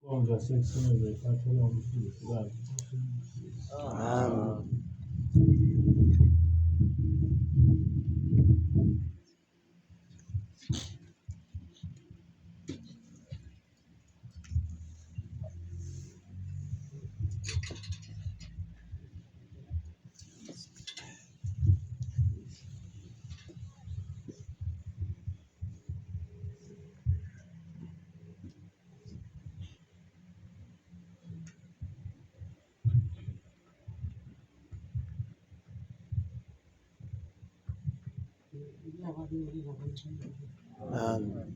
Konja sekusele iphathela umfundisi Amen. Amen.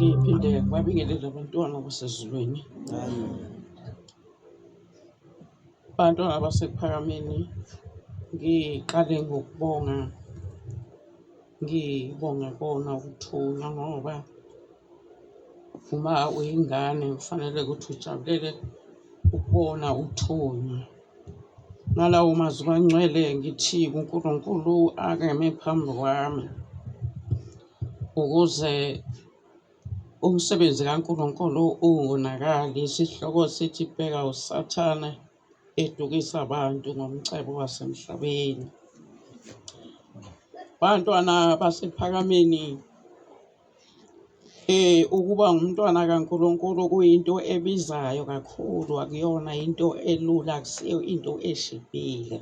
Ngiphinde babingelele abantwana basezulwini, abantwana basePhakameni. Ngiqale ngokubonga, ngibonge kona ukuthunywa, ngoba uma uyingane kufanele ukuthi ujabulele ukubona uthunywa. Ngalawo mazwi kaNgcwele ngithi uNkulunkulu akeme phambi kwami ukuze umsebenzi kaNkulunkulu ungonakali. Isihloko sithi bheka uSathane edukisa abantu ngomcebo wasemhlabeni. Bantwana basePhakameni, ukuba ngumntwana kaNkulunkulu kuyinto ebizayo kakhulu, akuyona into elula, akusiyo into eshibhile.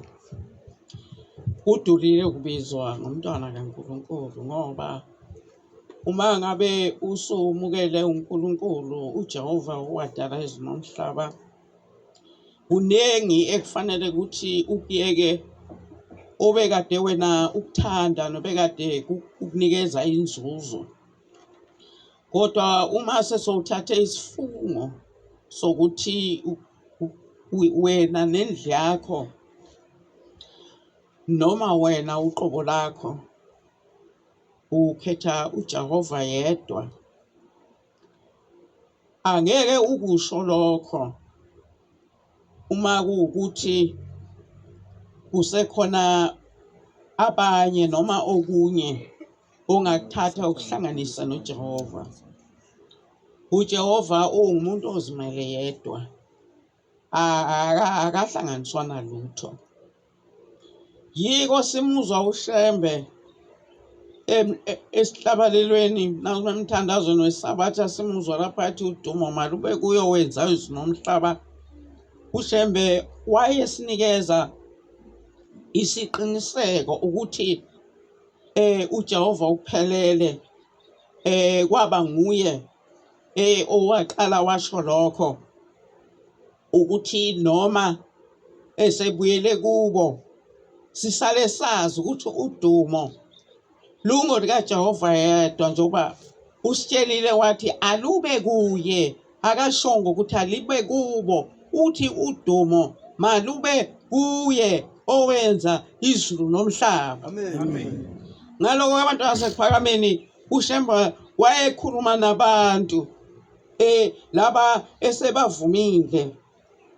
Kudulile ukubizwa ngumntwana kaNkulunkulu, ngoba uma ngabe usumukele uNkulunkulu uJehova owadala izulu nomhlaba, kuningi ekufanele ukuthi ukuyeke obekade wena ukuthanda nobekade ukunikeza inzuzo. Kodwa uma sesowuthathe isifungo sokuthi wena nendlu yakho noma wena uqobo lakho ukhetha uJehova yedwa, angeke ukusho lokho uma kuwukuthi kusekhona abanye noma okunye ongakuthatha ukuhlanganisa noJehova. uJehova ungumuntu ozimele yedwa, akahlanganiswa nalutho. yiko simuzwa uShembe esihlabalelweni nasemthandazweni wesabatha simuzwa lapha athi udumo malube kuyo wenza izwi nomhlaba. uShembe wayesinikeza isiqiniseko ukuthi uJehova uphelele, kwaba nguye owaqala washo lokho ukuthi noma esebuyele kubo sisale sazi ukuthi udumo lungolikaJehova yedwa, njengoba usitshelile wathi alube kuye, akashongo ukuthi alibe kubo, uthi udumo malube kuye owenza izulu nomhlaba. Amen. Ngaloko abantu basePhakameni uShembe wayekhuluma nabantu laba esebavumile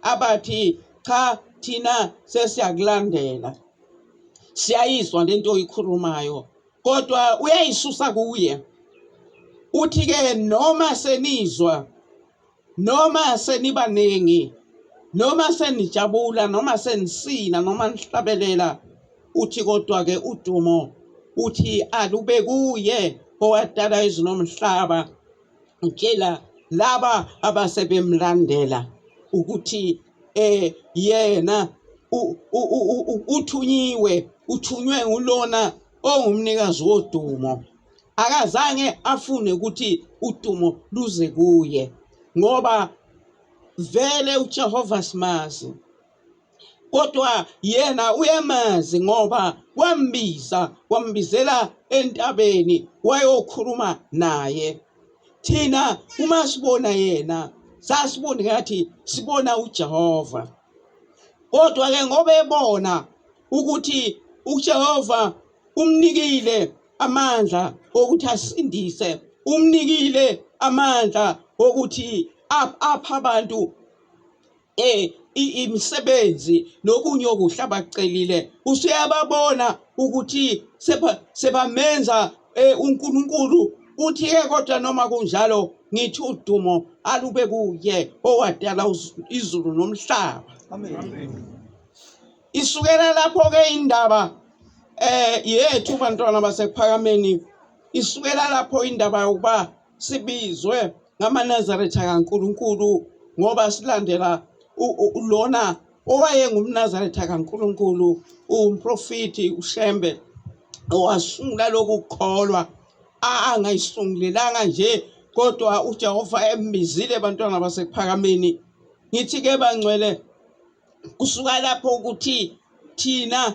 abathi cha thina sesiyakulandela, siyayizwa lento oyikhulumayo kodwa uyayisusa kuye. Uthi-ke noma senizwa, noma senibaningi, noma senijabula, noma senisina, noma nihlabelela, uthi kodwa-ke udumo uthi alube kuye owadala izulu nomhlaba. Utshela laba abasebemlandela ukuthi yena uthunywe ngulona ongumnikazi wodumo. Akazange afune ukuthi udumo luze kuye ngoba vele uJehova simazi, kodwa yena uyamazi ngoba wambizela entabeni wayokhuluma naye. Thina uma sibona yena sasibona ngathi sibona uJehova, kodwa-ke ngoba ebona ukuthi uJehova umnikile amandla ukuthi asindise, umnikile amandla ukuthi apha abantu imisebenzi nokunye okuhle abacelile, usuyababona ukuthi sebamenza uNkulunkulu. Uthi-ke kodwa noma kunjalo ngithi udumo alube kuye owadala izulu nomhlaba. Amen. Isukela lapho-ke indaba yethu bantwana basePhakameni, isukela lapho indaba yokuba sibizwe ngamaNazaretha kaNkulunkulu ngoba silandela lona owayengumNazaretha kaNkulunkulu, umprofiti uShembe, owasungula lokhu kukholwa angayisungulelanga nje kodwa uJehova embizile bantwana basePhakameni. Ngithi-ke bangcwele, kusuka lapho ukuthi thina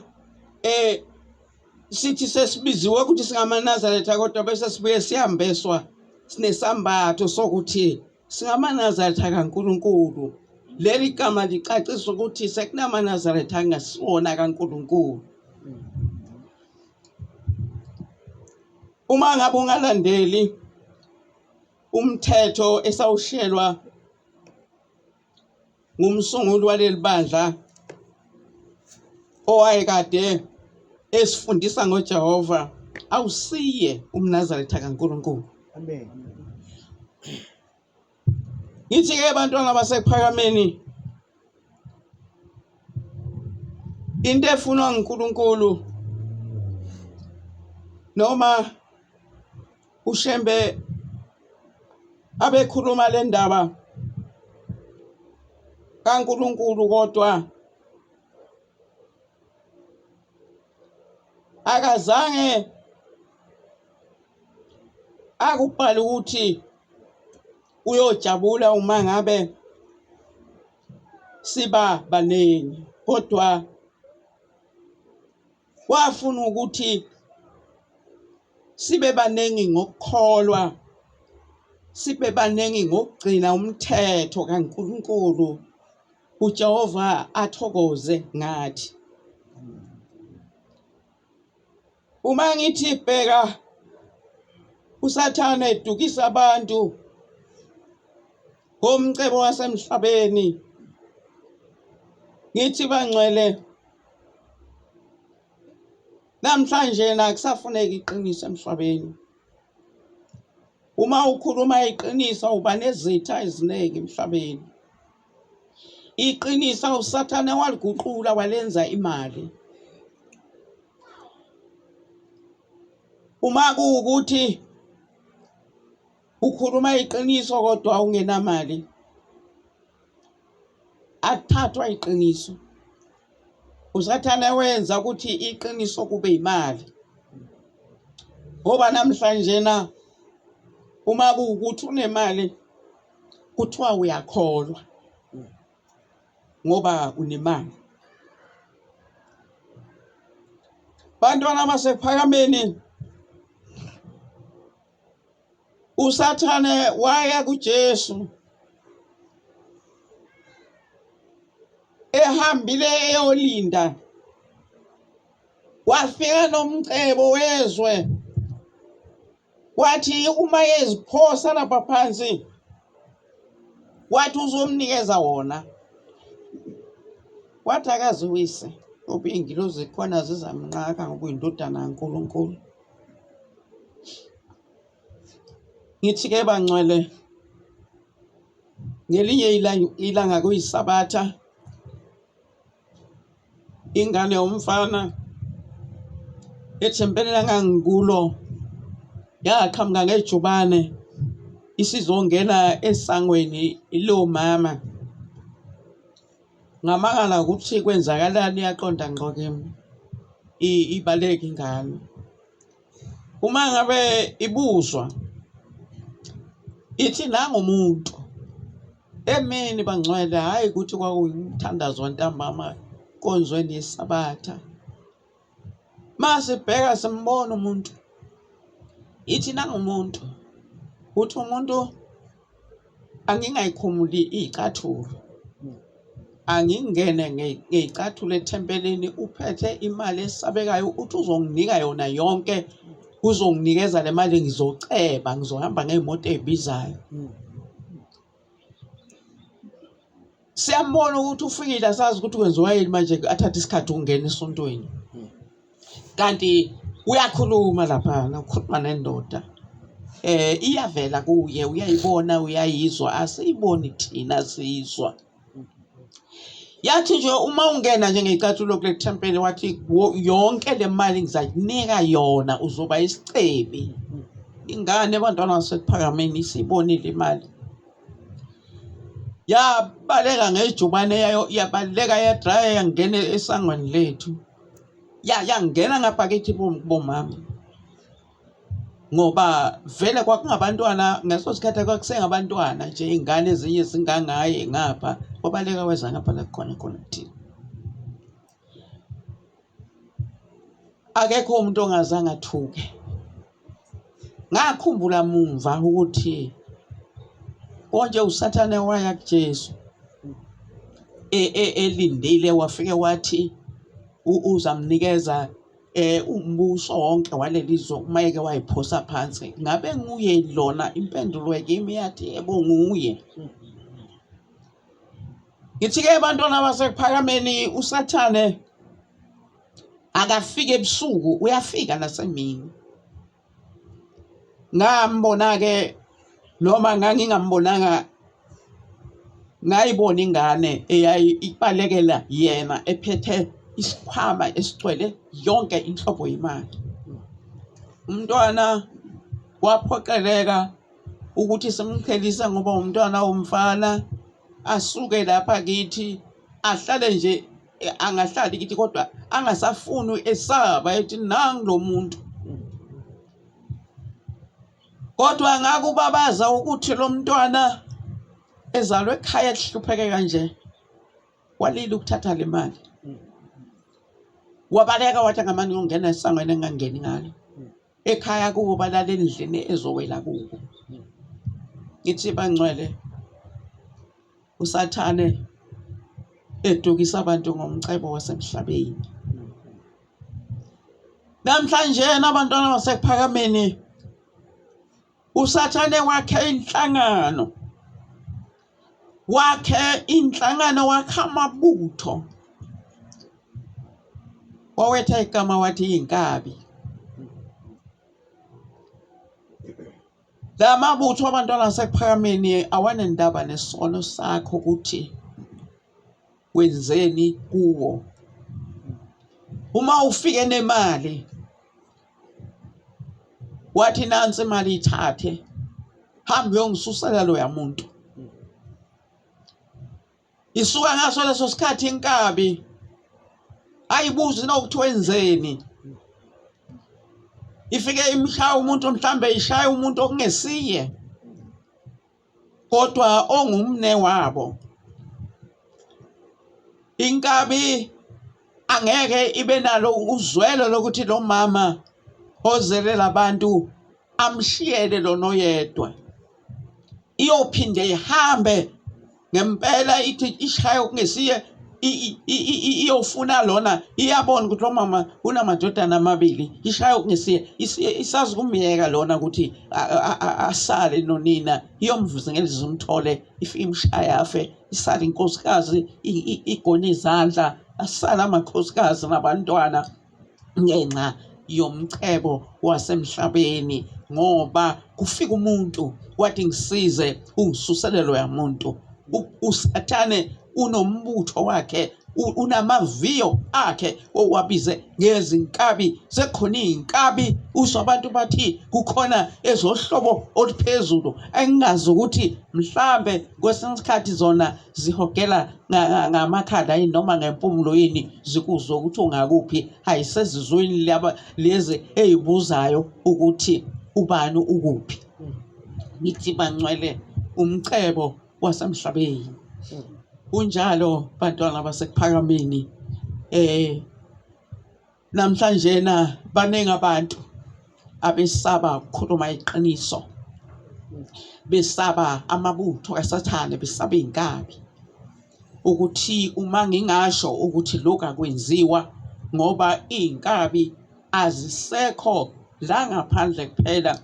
sithi sesibiziwe ukuthi singamaNazaretha kodwa bese sibuye sihambeswa sinesambatho sokuthi singamaNazaretha kaNkulunkulu. Leli gama licacisa ukuthi sekunaMaNazaretha angasiwona kaNkulunkulu. Uma ngabe ungalandeli umthetho esawushelwa ngumsunguli waleli bandla owayekade esifundisa ngoJehova, awusiye umNazaretha kaNkulunkulu. Amen. Ngithi-ke bantwana basePhakameni, into efunwa nguNkulunkulu noma uShembe abekhuluma le ndaba kaNkulunkulu, kodwa akazange akubhala ukuthi uyojabula uma ngabe siba baningi, kodwa wafuna ukuthi sibe baningi ngokukholwa, sibe baningi ngokugcina umthetho kaNkulunkulu, uJehova athokoze ngathi. Uma ngithi bheka uSathane edukisa abantu ngomcebo wasemhlabeni, ngithi bangcwele namhlanje akusafuneki iqiniso emhlabeni. Uma ukhuluma iqiniso uba nezitha eziningi emhlabeni. Iqiniso uSathane waliguqula walenza imali. Uma kuwukuthi ukhuluma iqiniso kodwa ungenamali, akuthathwa iqiniso. Usathane wenza ukuthi iqiniso kube imali. Ngoba namhlanje na uma kuwukuthi unemali kuthiwa uyakholwa ngoba unemali. Bantwana basePhakameni, usathane waya kuJesu ehambile eyolinda, wafika nomcebo wezwe, wathi uma eziphosa lapha phansi, wathi uzomnikeza wona. Wathi akaziwise ngoba iy'ngilosi khona zizamnqaka ngoba uyindodana kaNkulunkulu. Ngithi-ke bangcwele, ngelinye ilanga kuyisabatha, ingane yomfana ethempelini engangikulo yaqhamuka ngejubane isizongena esangweni ilo mama. Ngamangala ukuthi kwenzakalani, yaqonda ngqo kimi ibaleka ingane. Uma ngabe ibuzwa ithi nangumuntu emini bangcwele, hhayi ukuthi kwakuyimthandazo wantambama konzweni yesabatha. Masibheka simbona umuntu, ithi nangumuntu, uthi umuntu angingayikhumuli iy'cathulo, angingene ngey'cathulo ethempelini uphethe imali esabekayo, uthi uzonginika yona yonke, uzonginikeza le mali ngizoceba, ngizohamba ngey'moto ey'bizayo. Siyambona ukuthi ufikile, asazi ukuthi kwenziwa yini manje, athathe isikhathi ukungena esontweni. Kanti uyakhuluma laphana, ukhuluma nendoda. Iyavela kuye, uyayibona, uyayizwa, asiyiboni thina siyizwa. Yathi nje uma ungena nje ngey'cathulo kule thempeli, wathi yonke le mali ngizakunika yona, uzoba isicebi. Ingane abantwana basePhakameni isibonile imali, yabaleka ngejubane yayo, yabaleka yadraya yangena esangweni lethu, yangena ngaphakithi bomama. Ngoba vele kwakungabantwana ngeso sikhathi, kwakusengabantwana nje, iy'ngane ezinye zingangaye ngapha, wabaleka weza ngapha la khona thina. Akekho umuntu ongazange athuke. Ngakhumbula mumva ukuthi konje usathane waya kuJesu elindile, wafike wathi uzamnikeza umbuso wonke walelizwe uma eke wayiphosa phansi. Ngabe nguye lona? Impendulo kimi yathi yebo, nguye. Ngithi-ke bantwana basePhakameni, usathane akafike ebusuku, uyafika nasemini. Ngambona-ke, noma ngangingambonanga, ngayibona ingane ibalekela yena ephethe isikhwama esigcwele yonke inhlobo yemali. Umntwana waphoqeleka ukuthi simqhelise ngoba umntwana womfana, asuke lapha kithi, ahlale nje, angahlali kithi kodwa angasafuni, esaba ethi nangu lo muntu. Kodwa ngakubabaza ukuthi lo mntwana ezalwe ekhaya ehlupheke kanje, walila ukuthatha le mali. Wabaleka wathi ngamani ngongena esangweni engangeni ngalo, ekhaya kubo balala endlini ezowela kubo. Ngithi bangcwele, usathane edukisa abantu ngomcebo wasemhlabeni. Namhlanje abantwana basePhakameni, usathane wakhe inhlangano, wakhe amabutho, wawetha igama wathi yinkabi. La mabutho abantwana basePhakameni awanendaba nesono sakho ukuthi wenzeni kuwo. Uma ufike nemali, wathi nansi imali ithathe hambe uyongisusela loya muntu. Isuka ngaso leso sikhathi inkabi ayibuzi nokuthi wenzeni. Ifike imshaya umuntu mhlambe ishaya umuntu okungesiye kodwa ongumne wabo. Inkabi angeke ibe nalo uzwelo lokuthi lo mama ozele labantu amshiyele lona oyedwa. Iyophinde ihambe ngempela ithi ishaya okungesiye iyofuna lona iyabona ukuthi lo mama unamadodana amabili ishaya okungesiye isazi kumyeka lona ukuthi asale nonina iyomvuza ngelizwi umthole ifike imshaya afe isale inkosikazi igone izandla asala amakhosikazi nabantwana ngenxa yomcebo wasemhlabeni ngoba kufika umuntu wathi ngisize ungisuselelo yamuntu. Usathane unombutho wakhe unamaviyo akhe owabize ngezinkabi. Sekhona inkabi usho abantu bathi kukhona ezohlobo oluphezulu engazi ukuthi mhlambe kwesinye isikhathi zona zihogela ngamakhala noma ngempumulo yini zikuzwa ukuthi ungakuphi ayisezizweni lezi ezibuzayo ukuthi ubani ukuphi. Ngithi bangcwele umcebo wasemhlabeni. Kunjalo bantwana basekuphakameni namhlanje na baningi abantu abesaba ukukhuluma iqiniso, besaba amabutho kaSathane, besaba inkabi ukuthi uma ngingasho ukuthi lokhu akwenziwa ngoba inkabi azisekho la ngaphandle kuphela.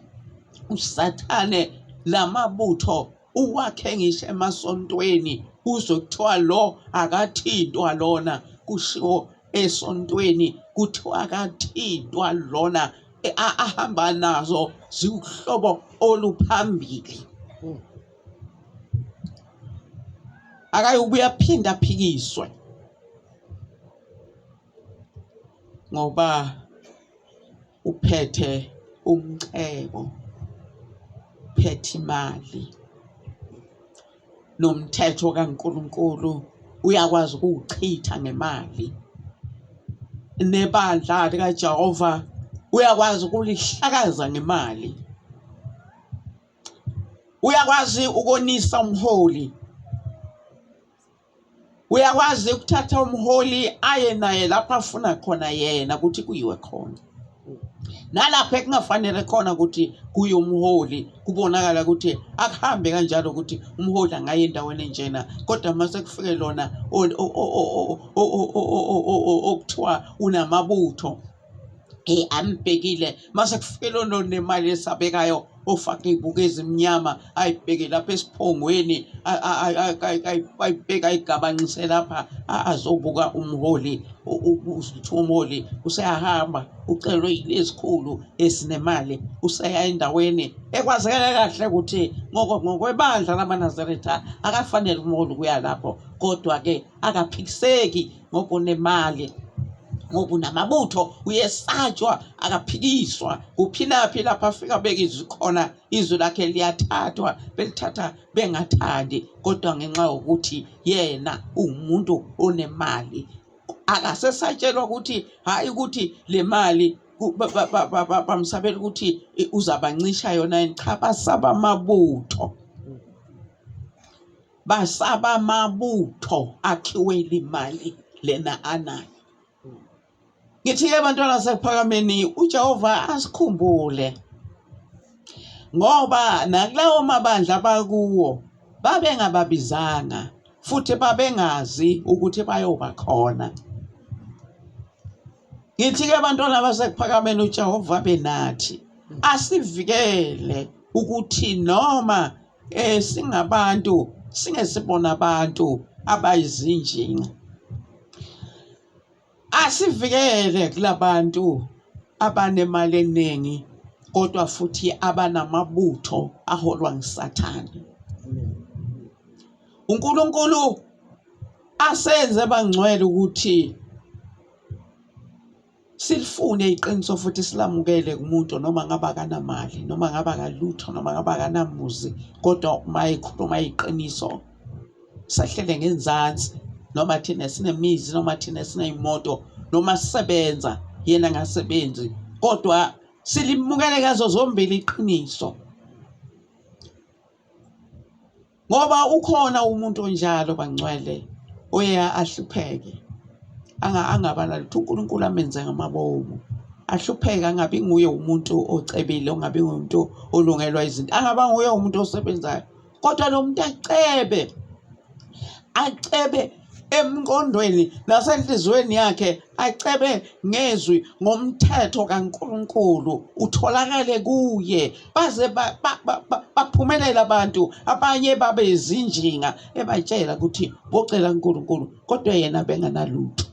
USathane lamabutho uwakhe ngisho emasontweni uzokuthiwa lo akathintwa lona, kushiwo esontweni kuthiwa akathintwa lona. Ahamba nazo ziwuhlobo oluphambili. Akayobuya phinda phikiswe ngoba uphethe umcebo, uphethe imali nomthetho kaNkulunkulu uyakwazi ukuchitha ngemali. Nebandla likaJehova uyakwazi ukulihlakaza ngemali. Uyakwazi ukonisa umholi. Uyakwazi ukuthatha umholi aye naye lapha afuna khona yena ukuthi kuyiwe khona. Nalapho ekungafanele khona ukuthi kuye umholi kubonakala ukuthi akuhambe kanjalo ukuthi umholi angaye endaweni enjena, kodwa mase kufike lona okuthiwa unamabutho ambhekile, mase kufike lona nemali esabekayo ofaka izibuko ezimnyama ayibheke lapha esiphongweni ayibheka ayigabanqise lapha azobuka umholi. Uthi umholi useyahamba ucelwe yilezikhulu esinemali useya endaweni ekwazekile kahle ukuthi ngokwebandla lamaNazaretha akafanele umholi kuya lapho, kodwa ke akaphikiseki ngoba unemali, ngoba unamabutho, uyesatshwa akaphikiswa. Kuphinaphi lapha afika beke izwi khona izwi lakhe liyathathwa, belithatha bengathandi, kodwa ngenxa yokuthi yena umuntu onemali akasesatshelwa ukuthi hayi ukuthi le mali bamsabela ukuthi uzabancisha yona. Cha, basaba amabutho, basaba amabutho akhiwele imali lena anayo. Ngithi-ke abantwana basekuphakameni uJehova asikhumbule ngoba nakulawo mabandla bakuwo babengababizanga futhi babengazi ukuthi bayoba khona. Ngithi-ke abantwana basekuphakameni uJehova benathi asivikele ukuthi noma singabantu singesibona abantu abayizinjinga. Asivikele kulabantu abanemali eningi kodwa futhi abanamabutho aholwa nguSathane. uNkulunkulu asenze bangcwele ukuthi silifune iqiniso futhi silamukele kumuntu noma ngaba kanamali noma ngaba kalutho noma ngaba kanamuzi kodwa uma ekhuluma iqiniso sahlele ngenzansi noma thina sinemizi noma thina sineyimoto noma sisebenza yena ngasebenzi kodwa silimukele ngazo zombili iqiniso ngoba ukhona umuntu onjalo bangcwele oya ahlupheke angabana lutho uNkulunkulu amenze ngamabomu ahlupheka angabi nguye umuntu ocebile ongabi ngumuntu olungelwa izinto angaba nguye umuntu osebenzayo kodwa lo muntu acebe emqondweni nasenhlizweni yakhe acebe ngezwi ngomthetho kaNkulunkulu utholakale kuye baze baphumelela abantu abanye babe izinjinga ebatshela ukuthi bocela uNkulunkulu kodwa yena benganalutho.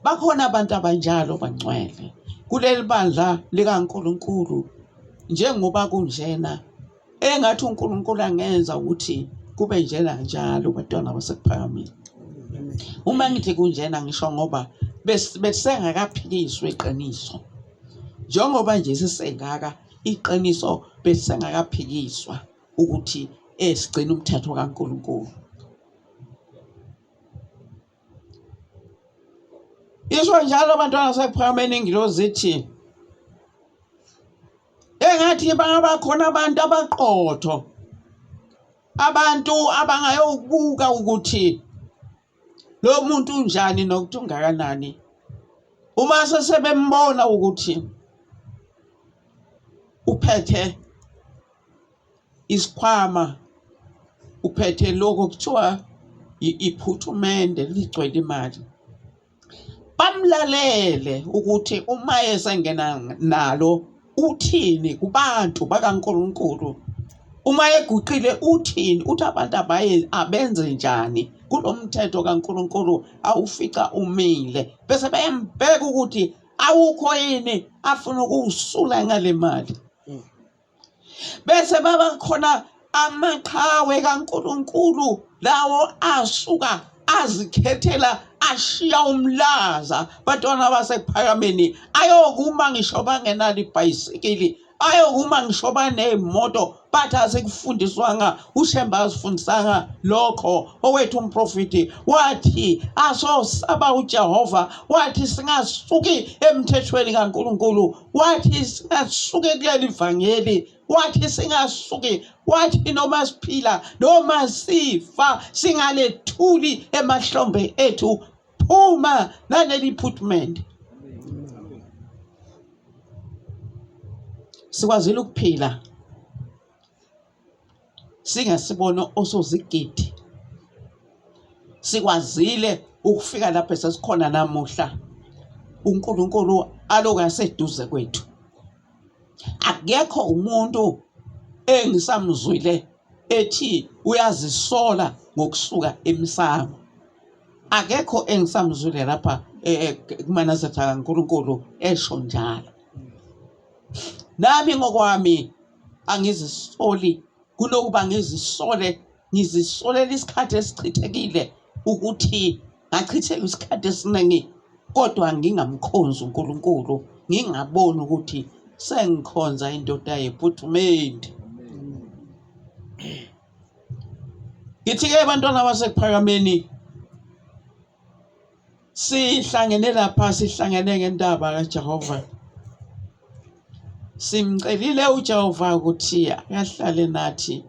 Bakhona abantu abanjalo bangcwele kuleli bandla likaNkulunkulu njengoba kunjena engathi uNkulunkulu angenza ukuthi kube njena njalo bantwana basekuphakameni. Uma ngithi kunjena ngisho ngoba besengakaphikiswa iqiniso njengoba nje sisengaka iqiniso besengakaphikiswa ukuthi sigcina umthetho kaNkulunkulu. Isho njalo abantwana basekuphakameni ingilozi ithi engathi bangabakhona abantu abaqotho abantu abangayokubuka ukuthi lo muntu unjani nokuthi ungakanani uma sesebembona ukuthi uphethe isikhwama uphethe lokho kuthiwa iphuthumende ligcwele imali bamlalele ukuthi uma esengena nalo uthini kubantu bakaNkulunkulu uma eguqile uthini uthi abantu abenze njani kulomthetho kaNkulunkulu awufica umile bese bayambheka ukuthi awukho yini afuna ukuwusula ngale mali bese baba khona amaqhawe kaNkulunkulu lawo asuka azikhethela ashiya umlaza bantwana basekuphakameni ayokuma ngisho bangenalo ibhayisikili ayokuma ngisho banemoto bathi asekufundiswanga uShemba asifundisanga lokho owethu umprofiti wathi asosaba uJehova wathi singasuki emthethweni kaNkulunkulu wathi singasuki kuleli vangeli wathi singasuki wathi noma siphila noma sifa singalethuli emahlombe ethu phuma naleli phuthumende sikwazile ukuphila singasibona osozigidi sikwazile ukufika lapha sesikhona namuhla uNkulunkulu alokaseduze kwethu akekho umuntu engisamzwile ethi uyazisola ngokusuka emsamo akekho engisamzwile lapha kumanazatha kaNkulunkulu esho njalo nami ngokwami angizisoli kunokuba ngizisolela isikhathi esichithekile ukuthi ngachitheka isikhathi esiningi kodwa ngingamkhonzi uNkulunkulu ngingaboni ukuthi sengikhonza indoda yephuthumende. Ngithi-ke abantwana basekuphakameni sihlangene lapha sihlangene ngendaba kaJehova simcelile uJehova ukuthi akahlale nathi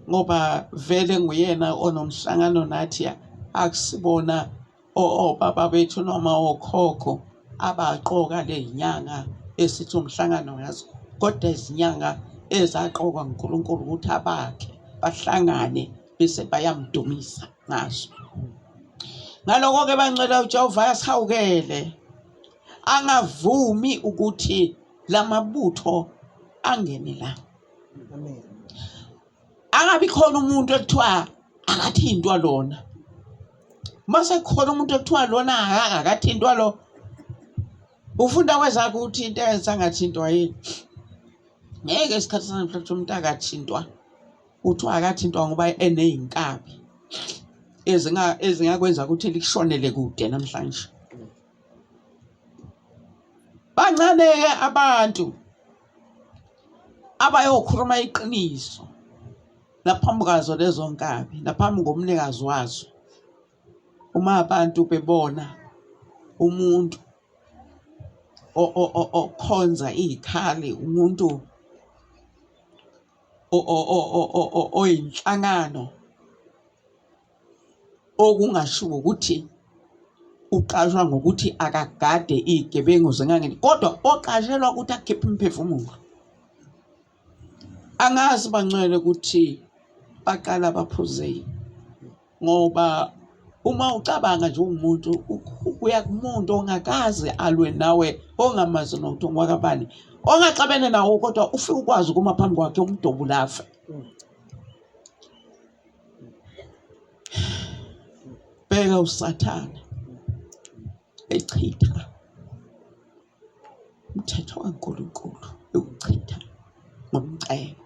ngoba vele nguyena onomhlangano nathi akusibona obaba bethu noma okhokho abaqoka lezinyanga esithi umhlangano ngazo kodwa izinyanga ezaqokwa uNkulunkulu ukuthi abakhe bahlangane bese bayamdumisa ngazo. Ngaloko ke bancela uJehova asihawukele angavumi ukuthi lamabutho angene la. Amen. Angabi khona umuntu ekuthiwa akathintwa lona. Mase khona umuntu ekuthiwa lona akathintwa lo. Ufunda kweza ukuthi into engathintwa yini. Ngeke isikhathi sanamhlanje umuntu akathintwa. Uthiwa akathintwa ngoba eneyinkabi ezingakwenza ukuthi likushonele kude namhlanje. Bancane-ke abantu abayokhuluma iqiniso naphambi kwazo lezo nkabi, naphambi komnikazi wazo. Uma abantu bebona umuntu okhonza izikhali, umuntu oyinhlangano, okungasho ukuthi uqashwa ngokuthi akagade izigebengu zingangeni, kodwa oqashelwa ukuthi akhiphe umphefumulo. Angazi bangcwele ukuthi baqala baphuzeni, ngoba uma ucabanga nje umuntu uya kumuntu ongakaze alwe nawe, ongamazi nokuthi ongwakabani, ongaxabene nawo, kodwa ufike ukwazi ukuma phambi kwakhe umdobulafa. Bheka uSathane echitha umthetho kaNkulunkulu, ewuchitha ngomcebo.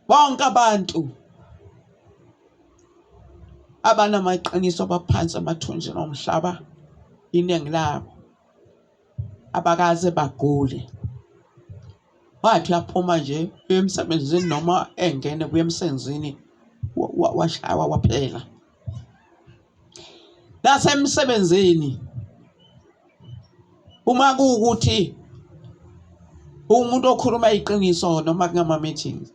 Bonke abantu abanamaqiniso abaphansi emathunjini omhlaba, iningi labo abakaze bagule. Wathi uyaphuma nje emsebenzini noma engene kuye emsebenzini washawa waphela. Nasemsebenzini uma kuwukuthi umuntu okhuluma iqiniso noma kungama-meetings,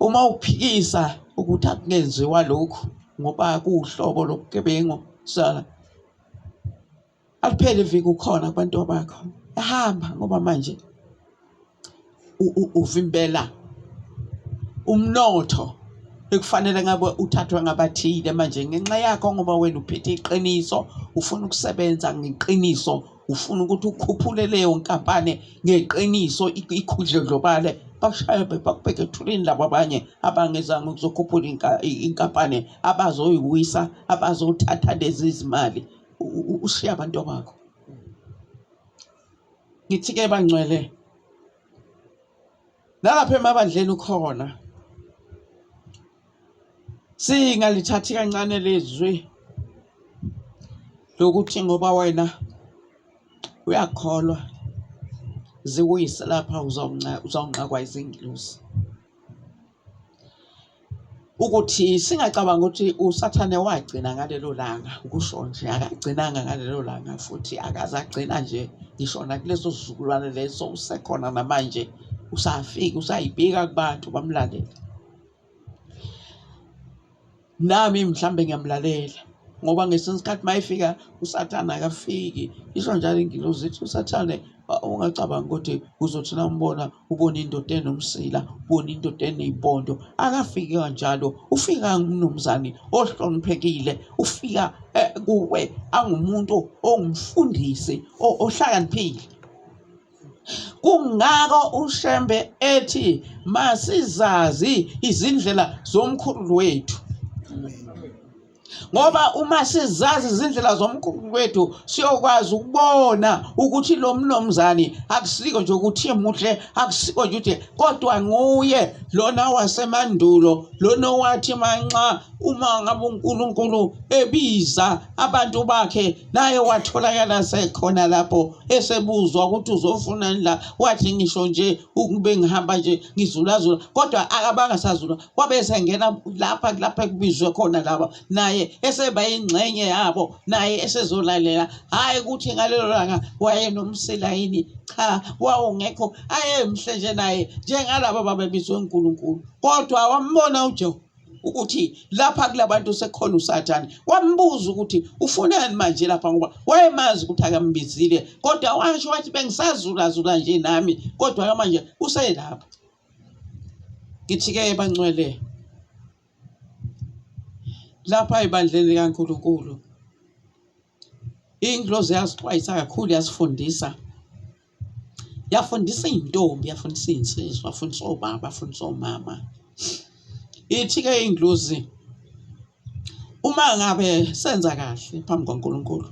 uma uphikisa ukuthi akungenziwa lokhu ngoba kuwuhlobo lobugebengu, sala aliphele iviki ukhona kubantu bakho, ehamba ngoba manje uvimbela umnotho ekufanele ngabe uthathwe ngabathile manje ngenxa yakho, ngoba wena uphethe iqiniso, ufuna ukusebenza ngeqiniso, ufuna ukuthi ukhuphule leyo nkampani ngeqiniso, ikhudlodlobale, bashaye bakubheke ethulini labo abanye abangezanga ukuzokhuphula inkampani, abazoyiwisa, abazothatha lezi zimali, ushiya abantu bakho. Ngithi-ke bangcwele, nalapha emabandleni khona singalithathi kancane lezwi lokuthi ngoba wena uyakholwa ziwise lapha uzawunqakwa izingilosi, ukuthi singacabanga ukuthi uSathane wagcina ngalelo langa. Ukusho nje akagcinanga ngalelo langa, futhi akazagcina nje ngisho nakuleso sizukulwane leso usekhona namanje, usafika usayibika kubantu bamlalela. Nami mhlambe ngiyamlalela ngoba ngesinye isikhathi mayifika uSathane akafiki. Isho njalo ingilosi ithi uSathane ungacabanga ukuthi uzothi nawumbona ubona indoda enomsila, ubona indoda eney'mpondo. Akafiki kanjalo, ufika ngumnumzane ohloniphekile, ufika kuwe angumuntu ongumfundisi ohlakaniphile. Kungako uShembe ethi masizazi izindlela zomkhulu wethu, ngoba uma sizazi izindlela zomkhulu wethu siyokwazi ukubona ukuthi lo mnumzane akusiko nje ukuthi muhle, akusiko nje ukuthi, kodwa nguye lona wasemandulo, lona wathi manxa uma ngabe uNkulunkulu ebiza abantu bakhe, naye watholakala sekhona lapho, esebuzwa ukuthi uzofunani la, wathi ngisho nje ukube ngihamba nje ngizulazula, kodwa abangasazula kwabe esengena lapha kubizwe khona laba, naye eseba ingxenye yabo, naye esezolalela. Hayi ukuthi ngalelo langa wayenomsila yini, cha, wawungekho, ayemhle nje naye njengalabo babebizwe uNkulunkulu, kodwa wambona uJehu ukuthi lapha kulabantu sekhona uSathane. Wambuza ukuthi ufunani manje lapha, ngoba wayemazi ukuthi akambizile, kodwa washo wathi bengisazulazula nje nami, kodwa manje uselapha. Ngithi-ke bangcwele, lapha ebandleni likaNkulunkulu ingilosi yasixwayisa kakhulu, yasifundisa, yafundisa iy'ntombi, yafundisa iy'nsizwa, yafundisa obaba, yafundisa omama. Ithi-ke ingilosi, uma ngabe senza kahle phambi kwaNkulunkulu,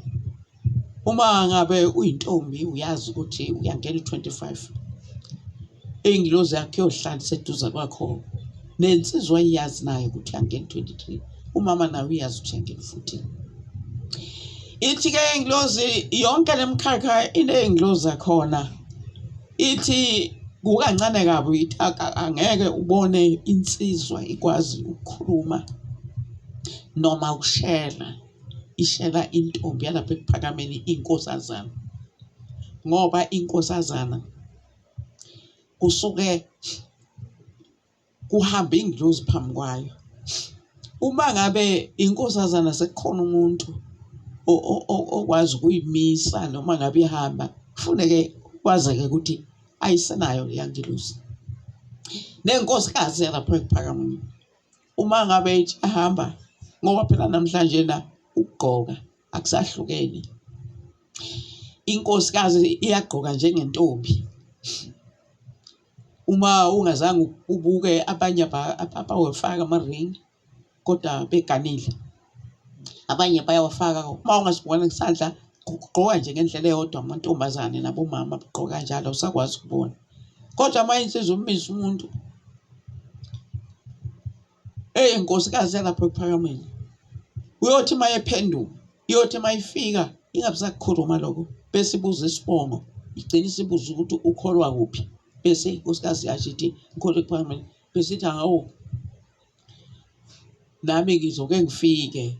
uma ngabe uyintombi uyazi ukuthi uyangena i-25, ingilosi yakhe yohlala seduze kwakho, nensizwa iyazi nayo ukuthi uyangena i-23, umama nawe uyazi ukuthi uyangena i-14. ithi ke ingilozi yonke lemkhakha iney'ngilozi zakhona ithi kukancane kabi ithi angeke ubone insizwa ikwazi ukukhuluma noma ukushela ishela intombi yalapha ekuphakameni inkosazana ngoba inkosazana kusuke kuhamba ingilozi phambi kwayo. Uma ngabe inkosazana sekukhona umuntu okwazi ukuyimisa noma ngabe ihamba kufuneke kwazeke ukuthi ayisenayo leya ngilozi. Nenkosikazi yalapha ekuphakameni uma ngabe ithi ahamba ngoba phela namhlanje na ukugqoka akusahlukene. Inkosikazi iyagqoka njengentombi. Uma ungazange ubuke abanye abawafaka ama-ring kodwa beganile, abanye bayawafaka. Uma ungasibona ngesandla kugqoka nje ngendlela eyodwa amantombazane nabomama bagqoka kanjalo usakwazi ukubona. Kodwa uma insizwa umisa umuntu inkosikazi yalapha ekuphakameni uyothi uma ephenduka iyothi uma ifika ingabe sakukhuluma lokho bese ibuza isibongo igcine isibuza ukuthi ukholwa kuphi bese inkosikazi yasho ithi ngikholwa ekuphakameni bese ithi hawu nami ngizoke ngifike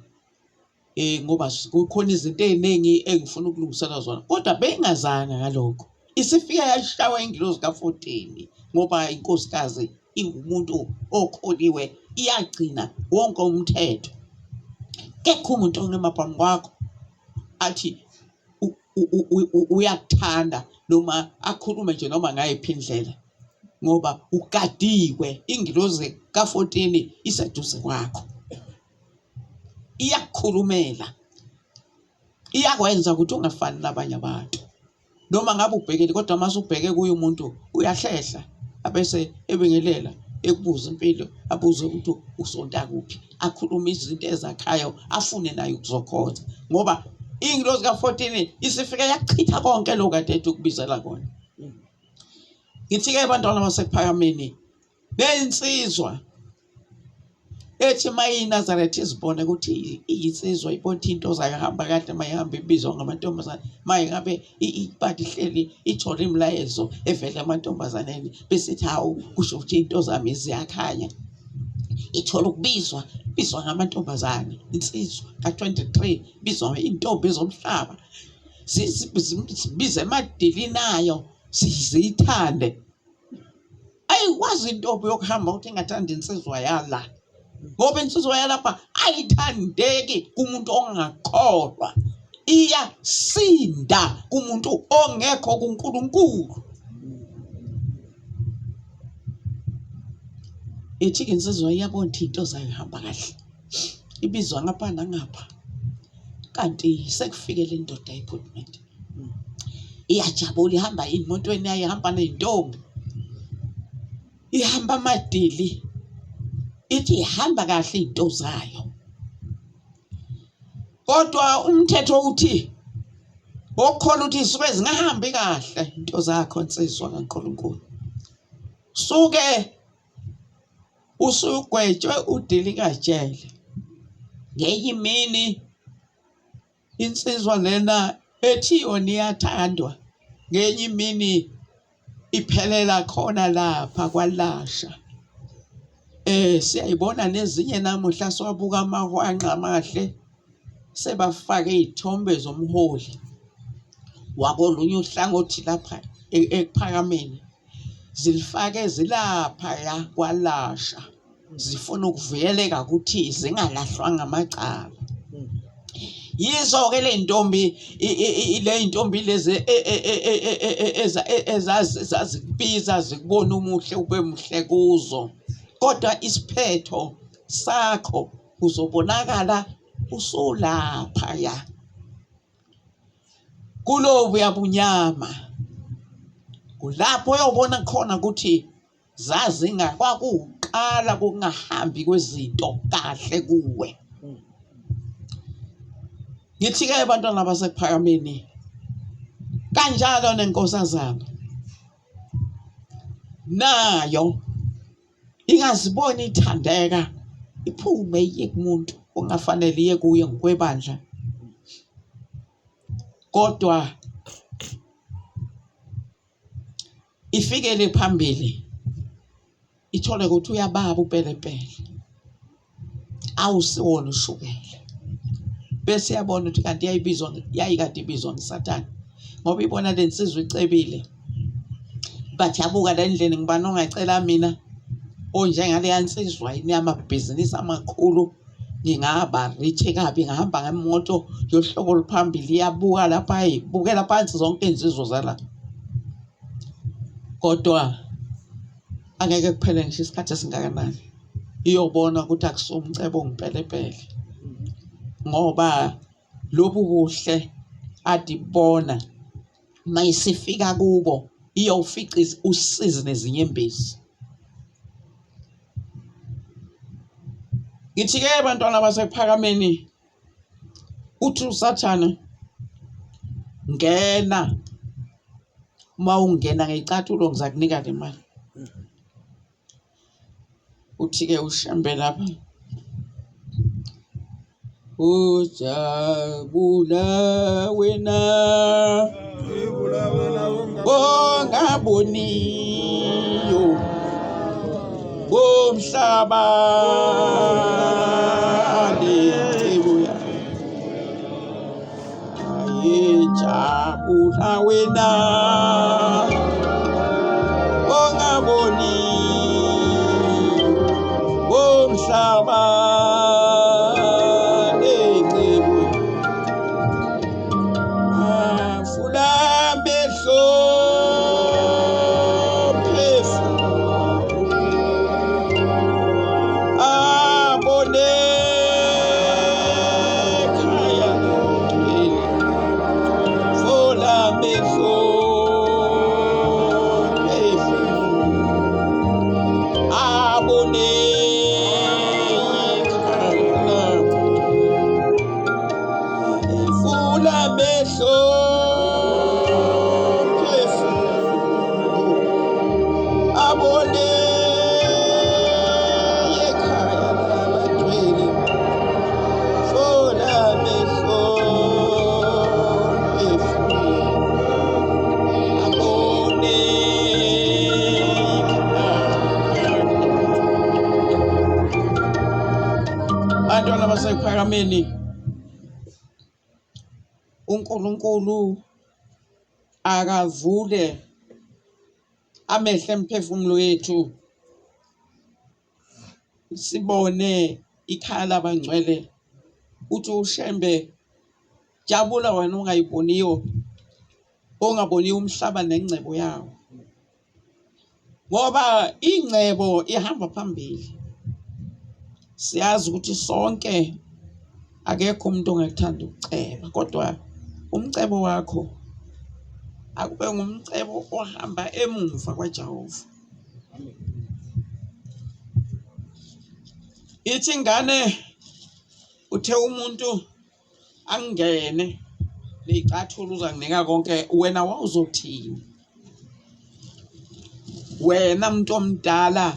ngoba kukhona izinto ey'ningi engifuna ukulungisela zona kodwa beyingazanga ngalokho isifike yashawa ingilozi ka-14 ngoba inkosikazi ingumuntu okholiwe iyagcina wonke umthetho. Kekho umuntu ongema phambi kwakho athi uyakuthanda noma akhulume nje noma ngayiphi indlela ngoba ugadiwe. Ingilozi ka-14 iseduze kwakho, iyakukhulumela, iyakwenza ukuthi ungafani nabanye abantu noma ngabe ubhekile kodwa mase ubheke kuye umuntu uyahlehla abese ebingelela ekubuza impilo abuze ukuthi usonta kuphi akhulume izinto ezakhayo afune naye ukuzokhotha ngoba ingilozi ka-14 isifike yachitha konke lokhu kade ethi ukubizela kona. Ngithi-ke abantwana basekuphakameni beyinsizwa ethi mayiNazaretha izibone ukuthi iyinsizwa ibona ukuthi into zayo hamba kade mayihamba ibizwa ngamantombazane mayingabe ibadi ihleli ithole imilayezo evela emantombazaneni bese ithi hawu kusho ukuthi into zami ziyakhanya ithola ukubizwa ngamantombazane. Insizwa ka-23 bizwa intombi zomhlaba zibize emadilini ayo ziyithande. Ayikwazi intombi yokuhamba ukuthi ingathanda insizwa yala ngoba insizwa yalapha ayithandeki kumuntu ongakholwa, iyasinda kumuntu ongekho kuNkulunkulu. Ithi-ke insizwa iyabona ukuthi into zayo ihamba kahle ibizwa ngapha nangapha kanti sekufike le ndoda ye-appointment iyajabula ihamba emotweni yayo ihamba ney'ntombi ihamba amadili ithi ihamba kahle iy'nto zayo kodwa umthetho uthi okukholwa ukuthi zisuke zingahambi kahle into zakho nsizwa kaNkulunkulu suke usugwetshwe udili kajele. Ngenye imini insizwa lena ethi yona iyathandwa ngenye imini iphelela khona lapha kwaLasha. Siyayibona nezinye namuhla siwabuka amahwanqa amahle sebafake iy'thombe zomholi wakolunye uhlangothi lapha ekuphakameni zilifake zilaphaya kwaLasha zifuna ukuvikeleka ukuthi zingalahlwa ngamacala. Yizo-ke le y'ntombi lezi ezazikubiza zikubona umuhle ube muhle kuzo kodwa isiphetho sakho uzobonakala usulaphaya kulobuya bunyama. Kulapho uyobona khona ukuthi kwakuwuqala kokungahambi kwezinto kahle kuwe. Ngithi-ke abantwana basekuphakameni kanjalo nenkosazana nayo ingaziboni ithandeka iphume iye kumuntu ongafanele iye kuye ngokwebandla kodwa ifikele phambili ithole ukuthi uyababa upelepele awusiwona ushukela bese yabona ukuthi kanti yayikade ibizwa ngesathane ngoba ibona lensizwe icebile bathi yabuka le ndlela ngibani ongacela mina onjengale yansizwa inamabhizinisi amakhulu ngingaba rich kabi ngihamba ngemoto yohlobo oluphambili iyabuka lapha ibukela phansi zonke insizwa zala kodwa angeke kuphele ngisho isikhathi esingakanani iyobona ukuthi akusumcebo ngipelepele ngoba lobu buhle adibona mayisifika kubo iyowufica usizi nezinyembezi. Ngithi-ke bantwana basekuphakameni uthi usathane ngena uma ungena ngeyicathulo ngizakunika le mali uthi-ke ushembe lapha ujabula wena ongaboniyo bomhlaba lecebo ayejabula wena ongaboniyo bomhlaba bantwana basekuphakameni uNkulunkulu akavule amehlo emphefumulo yethu sibone ikhaya labangcwele uthi ushembe jabula wena ongayiboniyo ongaboniyo umhlaba nengcebo yawo ngoba ingcebo ihamba phambili. Siyazi ukuthi sonke akekho umuntu ongathanda ukuceba kodwa umcebo wakho akube ngumcebo ohamba emuva kwaJehova. Ithi ingane uthe umuntu angene leyicathulo uzanginika konke wena wawuzothini wena muntu omdala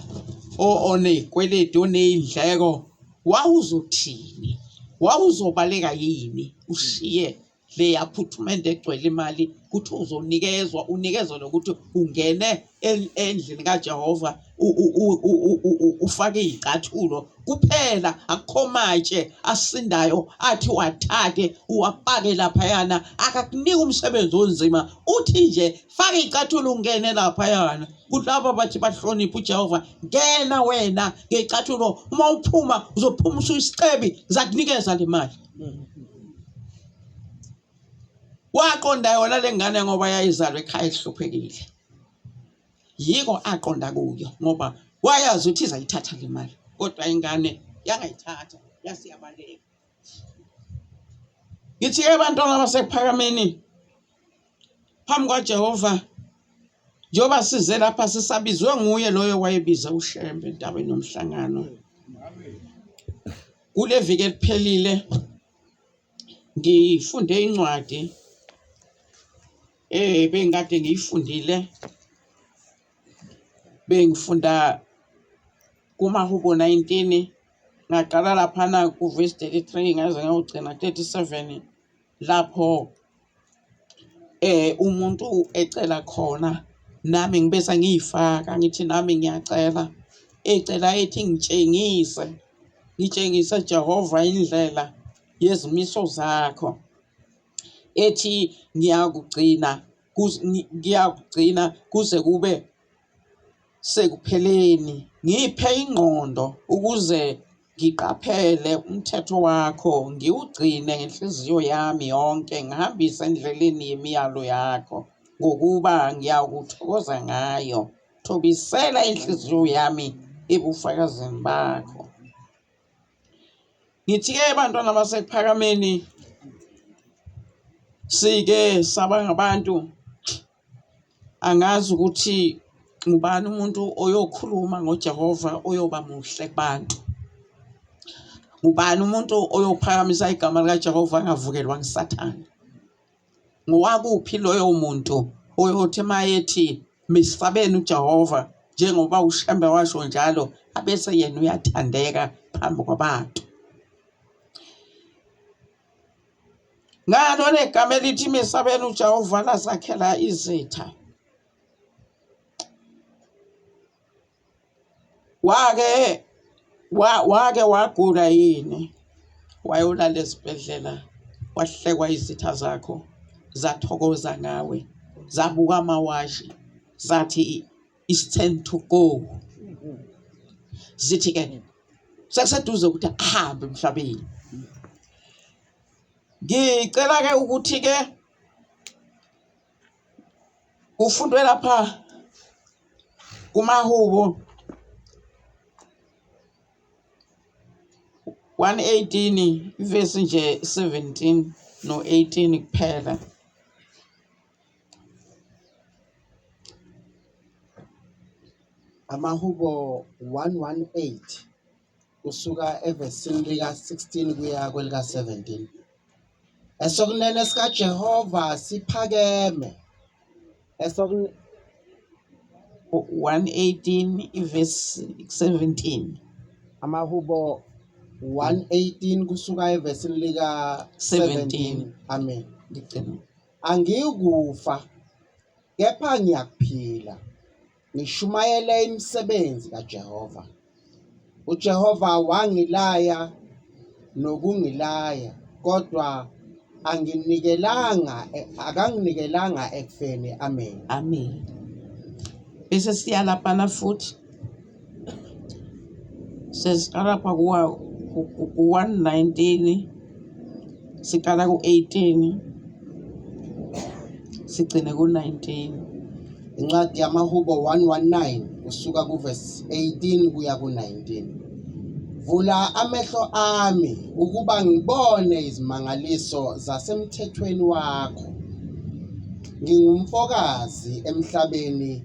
onezikweletu onezindleko wawuzothini wawuzobaleka yini ushiye le appointment egcwele imali ukuthi uzonikezwa unikezwe ukuthi ungene endlini kaJehova ufake izicathulo kuphela akukho matshe asindayo athi wathathe uwapake lapha yana akakunika umsebenzi onzima uthi nje faka izicathulo ungene lapha yana kulabo bathi bahlonipha uJehova ngena wena ngezicathulo uma uphuma uzophuma usisicebi zakunikeza le mali. Waqonda yona lengane ngoba yayizalwa ekhaya ehluphekile yiko aqonda kuyo ngoba wayazi ukuthi izayithatha le mali kodwa ingane yangayithatha yasiyabaleka. Ngithi-ke bantwana basekuphakameni phambi kwaJehova njengoba size lapha sisabizwe nguye loyo wayebiza ushembe endaweni yomhlangano kule viki eliphelile ngifunde incwadi bengikade ngiyifundile bengifunda kumahubo 19 ngaqala laphana ku verse 33 ngaze ngayogcina 37 lapho umuntu ecela khona nami ngibese ngiyifaka ngithi nami ngiyacela ecela ethi ngitshengise Jehova indlela yezimiso zakho ethi ngiyakugcina kuze kube sekupheleni ngiphe ingqondo ukuze ngiqaphele umthetho wakho ngiwugcine ngenhliziyo yami yonke ngihambise endleleni yemiyalo yakho ngokuba ngiyakuthokoza ngayo thobisela inhliziyo yami ebufakazini bakho. Ngithi-ke bantwana basekuphakameni sike saba ngabantu angazi ukuthi ngubani umuntu oyokhuluma ngoJehova oyoba muhle kubantu. Ngubani umuntu oyophakamisa igama likaJehova angavukelwa nguSathane. Ngowakuphi loyo muntu oyothi mayethi mesabeni uJehova njengoba uShembe washo njalo abese yena uyathandeka phambi kwabantu. Ngalo negama elithi mesabeni uJehova lasakhela izitha. Wake wagula yini wayolala esibhedlela wahlekwa izitha zakho zathokoza ngawe zabuka amawashi zathi it's time to go. Zithi ke sekuseduze ukuthi ahambe emhlabeni. Ngicela ke ukuthi ke ufundwe lapha kumahubo 118 verse nje 17 no 18 kuphela. Amahubo 118 kusuka evesini lika 16 kuya kwelika 17. Esokunene sika Jehova siphakeme. 118 verse 17. Amahubo 118 kusuka evesini lika 17. Amen. Ngicela. Angikufa kepha ngiyakuphila ngishumayele imisebenzi kaJehova. uJehova wangilaya nokungilaya kodwa akanginikelanga ekufeni. Amen. Amen. Bese siya lapha futhi sesiqala lapha ku 119 siqala ku 18 sigcine ku 19. Incwadi yamahubo 119 kusuka kuverse 18 kuya ku 19. Vula amehlo ami ukuba ngibone izimangaliso zasemthethweni wakho. Ngingumfokazi emhlabeni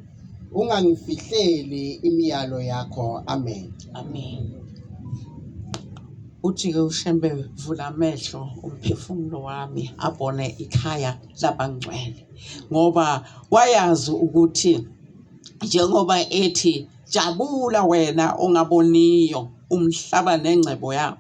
ungangifihleli imiyalo yakho. Amen. Amen. Uthi-ke uShembe vula amehlo umphefumulo wami abone ikhaya labangcwele ngoba wayazi ukuthi njengoba ethi jabula wena ongaboniyo umhlaba nengcebo yabo.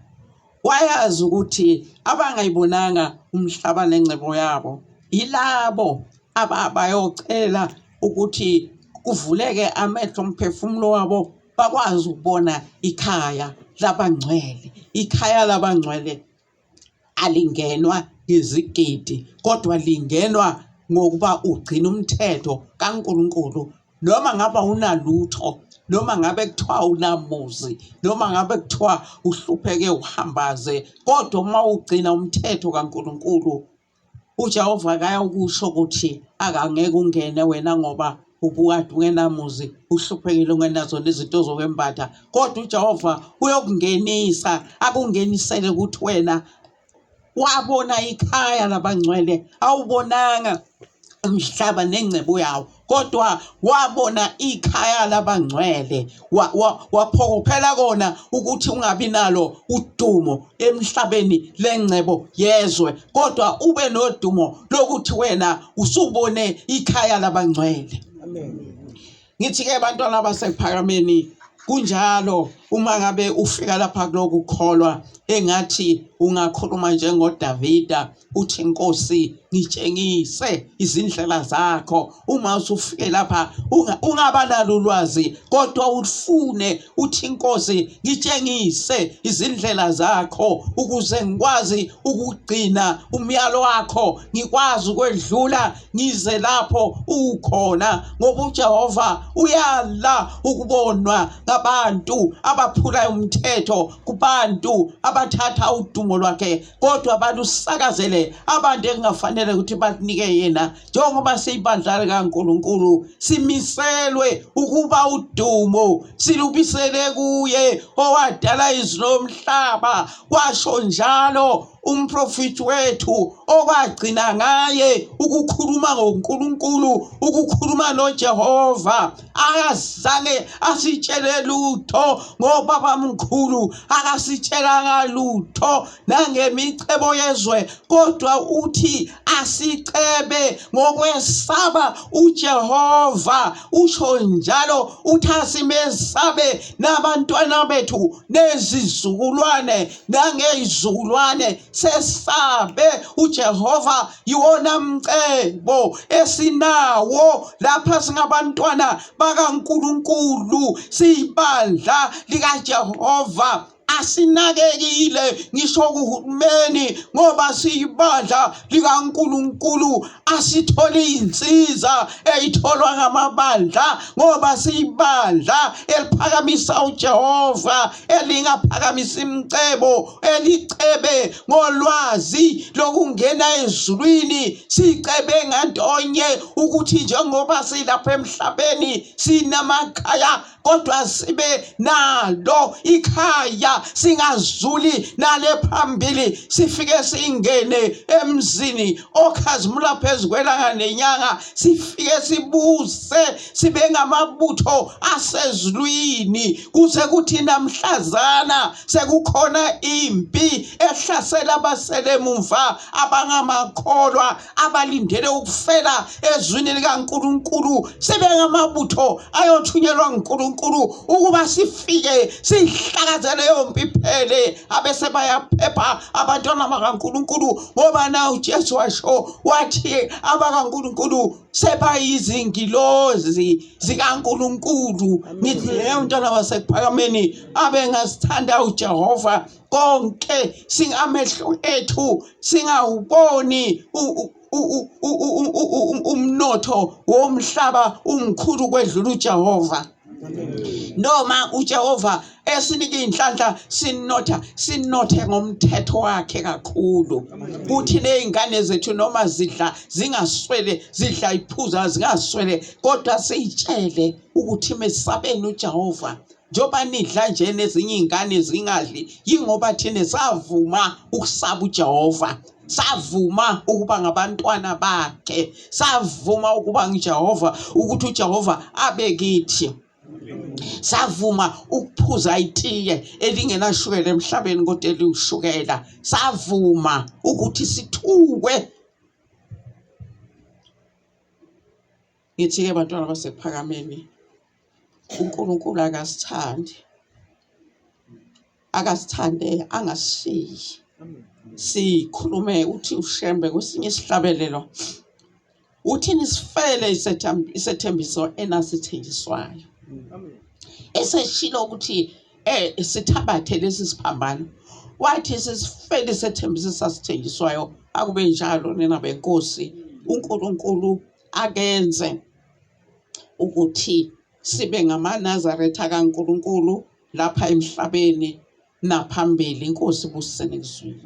Wayazi ukuthi abangayibonanga umhlaba nengcebo yabo ilabo abayocela ukuthi kuvuleke amehlo omphefumulo wabo bakwazi ukubona ikhaya labangcwele. Ikhaya labangcwele alingenwa ngezigidi kodwa lingenwa ngokuba ugcina umthetho kaNkulunkulu. Noma ngaba unalutho, noma ngabe kuthiwa unamuzi, noma ngabe kuthiwa uhlupheke uhambaze, kodwa uma ugcina umthetho kaNkulunkulu uJehova kayakusho ukuthi akangeke ungene wena ngoba ubukade ungenamuzi uhluphekile ungenazo nezinto zokwembatha, kodwa uJehova uyokungenisa akungenisele ukuthi wena wabona ikhaya labangcwele. Awubonanga umhlaba nengcebo yawo kodwa wabona ikhaya labangcwele waphokophela kona ukuthi ungabi nalo udumo emhlabeni lengcebo yezwe kodwa ube nodumo lokuthi wena usubone ikhaya labangcwele. Amen. Ngithi ke bantwana basekuphakameni kunjalo uma ngabe ufika lapha kuloko ukholwa engathi ungakhuluma njengoDavida uthi Nkosi ngitshengise izindlela zakho. Uma usufike lapha ungabanalo ulwazi kodwa ufune uthi Nkosi ngitshengise izindlela zakho ukuze ngikwazi ukugcina umyalo wakho, ngikwazi ukwedlula ngize lapho ukhona, ngoba uJehova uyala ukubonwa ngabantu abaphula umthetho, kubantu abathatha udumo lwakhe kodwa balusakazele abantu engafanele ukuthi banike yena. Njengoba siyibandla likaNkulunkulu simiselwe ukuba udumo silubisele kuye owadala izulu nomhlaba. Kwasho njalo umprofeti wethu okwagcina ngaye ukukhuluma ngoNkulunkulu, ukukhuluma noJehova. Akazange asitshele lutho ngobaba mkhulu, akasitshelanga lutho nangemicebo yezwe, kodwa uthi asicebe ngokwesaba uJehova. Usho njalo uthi asimesabe nabantwana bethu nezizukulwane nangezizukulwane sesabe uJehova. Yiwona mcebo esinawo lapha singabantwana bakaNkulunkulu, siyibandla likaJehova. Asinakekile ngisho kuhulumeni ngoba siyibandla likaNkulunkulu. Asitholi insiza eyitholwa ngamabandla ngoba siyibandla eliphakamisa uJehova, elingaphakamisa imicebo, elicebe ngolwazi lokungena ezulwini. Sicebe ngantonye ukuthi njengoba silapha emhlabeni sinamakhaya kodwa sibe nalo ikhaya, singazuli nale phambili, sifike singene emzini okhazimula phezu kwelanga nenyanga, sifike sibuse, sibe ngamabutho asezulwini. Kuze kuthi namhlazana sekukhona impi ehlasela abasele emumva abangamakholwa abalindele ukufela ezwini likaNkulunkulu, sibe ngamabutho ayothunyelwa uNkulunkulu ukuba sifike sihlakazele yompi iphele, abese bayaphepha abantwana bakaNkulunkulu. Ngoba na uJesu washo wathi abakaNkulunkulu sebayizingilozi zikaNkulunkulu. Ngithi leyo ntwana basekuphakameni abengasithanda uJehova konke singamehlo ethu singawuboni umnotho womhlaba umkhulu kwedlula uJehova. Noma uJehova esinike inhlanhla sinothe ngomthetho wakhe kakhulu. Kuthi nezingane zethu noma zidla zingaswele, zidla iphuza zingaswele, kodwa siyitshele ukuthi mesabeni uJehova. Njoba nidla nje nezinye izingane zingadli, yingoba thina savuma ukusaba uJehova, savuma ukuba ngabantwana bakhe, savuma ukuba nguJehova, ukuthi uJehova abe kithi. Savuma ukuphuza itiye elingenashukela emhlabeni kodwa eliushukela. Savuma ukuthi sithukwe. Ngithi-ke bantwana basekuphakameni, uNkulunkulu akasithande angasishiyi. Sikhulume uthi uShembe kwesinye isihlabelelo uthi nisifele isethembiso enasithenjiswayo. Eseshilo ukuthi sithabathe lesi siphambano, wathi sisifele isethembiso esasithenjiswayo. Akube njalo nina benkosi, uNkulunkulu akenze ukuthi sibe ngamaNazaretha kaNkulunkulu lapha emhlabeni naphambili. Inkosi busisene kuzwini.